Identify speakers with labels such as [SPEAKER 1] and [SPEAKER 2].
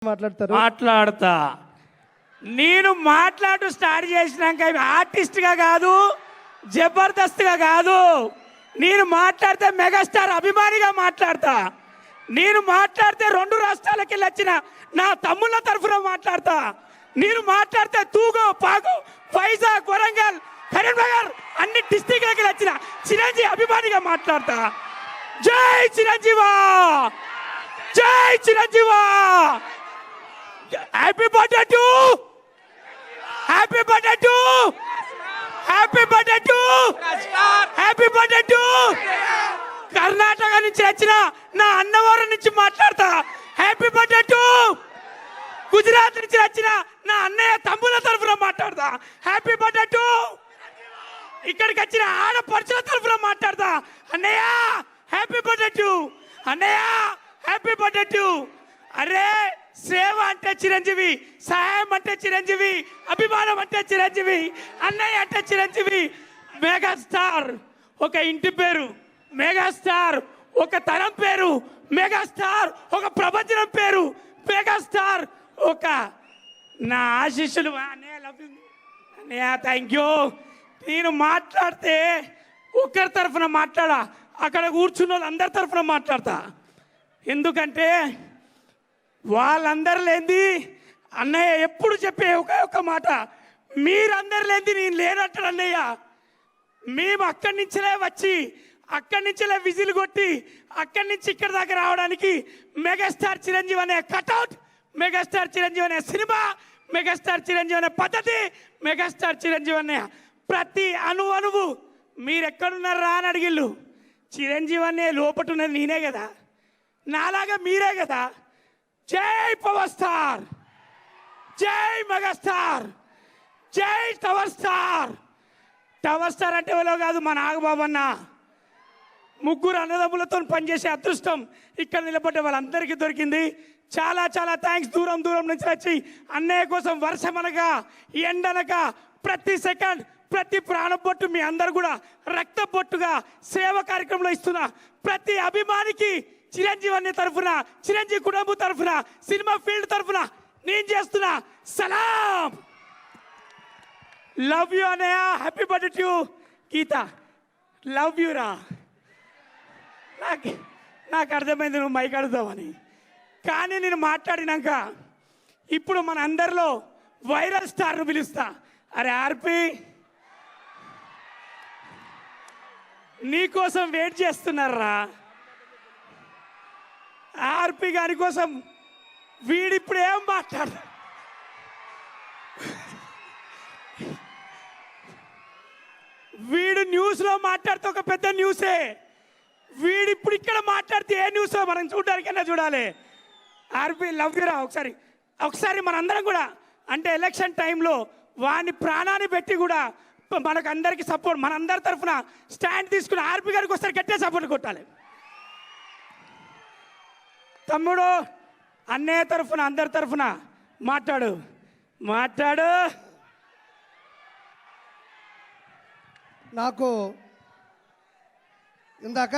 [SPEAKER 1] మాట్లాడతా. నేను మాట్లాడు స్టార్ట్ చేసినాక ఆర్టిస్ట్గా కాదు, జబర్దస్త్గా కాదు. నేను మాట్లాడితే మెగాస్టార్ అభిమానిగా మాట్లాడతా. నేను మాట్లాడితే 2 రాష్ట్రాలకి వచ్చిన నా తమ్ముళ్ళ తరఫున మాట్లాడతా. నేను మాట్లాడితే తూగో, పాగో, వైజాగ్, వరంగల్, కరీంనగర్ అన్ని డిస్టిక్లకి వచ్చిన చిరంజీవి అభిమానిగా మాట్లాడతా. జై చిరంజీవా, జై చిరంజీవా. Happy birthday to, happy birthday to, happy birthday to, happy birthday to. Karnataka నుంచి వచ్చిన నా అన్నవరం నుంచి మాట్లాడతా. Happy birthday to. గుజరాత్ నుంచి వచ్చిన నా అన్నయ్య తమ్ముల తరఫున మాట్లాడతా. Happy birthday to. ఇక్కడికి వచ్చిన ఆడపడుచుల తరఫున మాట్లాడతా. అన్నయ్య హ్యాపీ బర్త్డే టు, అన్నయ్య హ్యాపీ బర్త్డే టు. అరే సేవ అంటే చిరంజీవి, సహాయం అంటే చిరంజీవి, అభిమానం అంటే చిరంజీవి, అన్నయ్య అంటే చిరంజీవి. మెగాస్టార్ ఒక ఇంటి పేరు, మెగాస్టార్ ఒక తరం పేరు, మెగాస్టార్ ఒక ప్రపంచం పేరు, మెగాస్టార్ ఒక నా ఆశీస్సులు. అన్నయ్య లవ్ యూ అన్నయ్య, థ్యాంక్ యూ. నేను మాట్లాడితే ఒకరి తరఫున మాట్లాడా, అక్కడ కూర్చున్న వాళ్ళందరి తరఫున మాట్లాడతా. ఎందుకంటే వాళ్ళందరు లేనిది అన్నయ్య ఎప్పుడు చెప్పే ఒక మాట, మీరందరు లేనిది నేను లేనట్టు అన్నయ్య. మేము అక్కడి నుంచిలే వచ్చి, అక్కడి నుంచిలే విజిల్ కొట్టి, అక్కడి నుంచి ఇక్కడ దాకా రావడానికి మెగాస్టార్ చిరంజీవి అనే కటౌట్, మెగాస్టార్ చిరంజీవి అనే సినిమా, మెగాస్టార్ చిరంజీవి అనే పద్ధతి, మెగాస్టార్ చిరంజీవి అనే ప్రతి అణువు మీరు ఎక్కడున్నారా అని అడిగిళ్ళు. చిరంజీవి అనే లోపట ఉన్నది నేనే కదా, నాలాగా మీరే కదా. జై పవర్ స్టార్, జై మెగాస్టార్, జై టవర్ స్టార్. టవర్ స్టార్ అంటే ఎవరో కాదు, మా నాగబాబు అన్న. 3 అన్నదమ్ములతో పనిచేసే అదృష్టం ఇక్కడ నిలబడ్డ వాళ్ళందరికీ దొరికింది. చాలా చాలా థ్యాంక్స్. దూరం దూరం నుంచి వచ్చి అన్నయ్య కోసం వర్షమనగా ఎండనగా ప్రతి సెకండ్, ప్రతి ప్రాణబొట్టు మీ అందరు కూడా రక్త బొట్టుగా సేవ కార్యక్రమంలో ఇస్తున్న ప్రతి అభిమానికి చిరంజీవి అనే తరఫున, చిరంజీవి కుటుంబం తరఫున, సినిమా ఫీల్డ్ తరఫున నేను చేస్తున్నా సలాం. లవ్ యూ అన్నయ్య, happy birthday to. Geetha love you రా. నాకు అర్థమైంది నువ్వు మైక్ అడుగుతావని. కానీ నేను మాట్లాడినాక ఇప్పుడు మన అందరిలో వైరల్ స్టార్ను పిలుస్తా. అరే ఆర్పి, నీకోసం వెయిట్ చేస్తున్నారా. ఆర్పి గారి కోసం వీడిప్పుడు ఏం మాట్లాడు, వీడు న్యూస్లో మాట్లాడితే ఒక పెద్ద న్యూసే. వీడిప్పుడు ఇక్కడ మాట్లాడితే ఏ న్యూస్ మనం చూడడానికైనా చూడాలి. ఆర్పి లవ్ యూరా. ఒకసారి మనందరం కూడా అంటే ఎలక్షన్ టైంలో వాని ప్రాణాన్ని పెట్టి కూడా మనకు అందరికి సపోర్ట్, మనందరి తరఫున స్టాండ్ తీసుకుని ఆర్పి గారికి ఒకసారి గట్టిగా సపోర్ట్ కొట్టాలి. తమ్ముడు అన్నయ్య తరఫున, అందరి తరఫున మాట్లాడు.
[SPEAKER 2] నాకు ఇందాక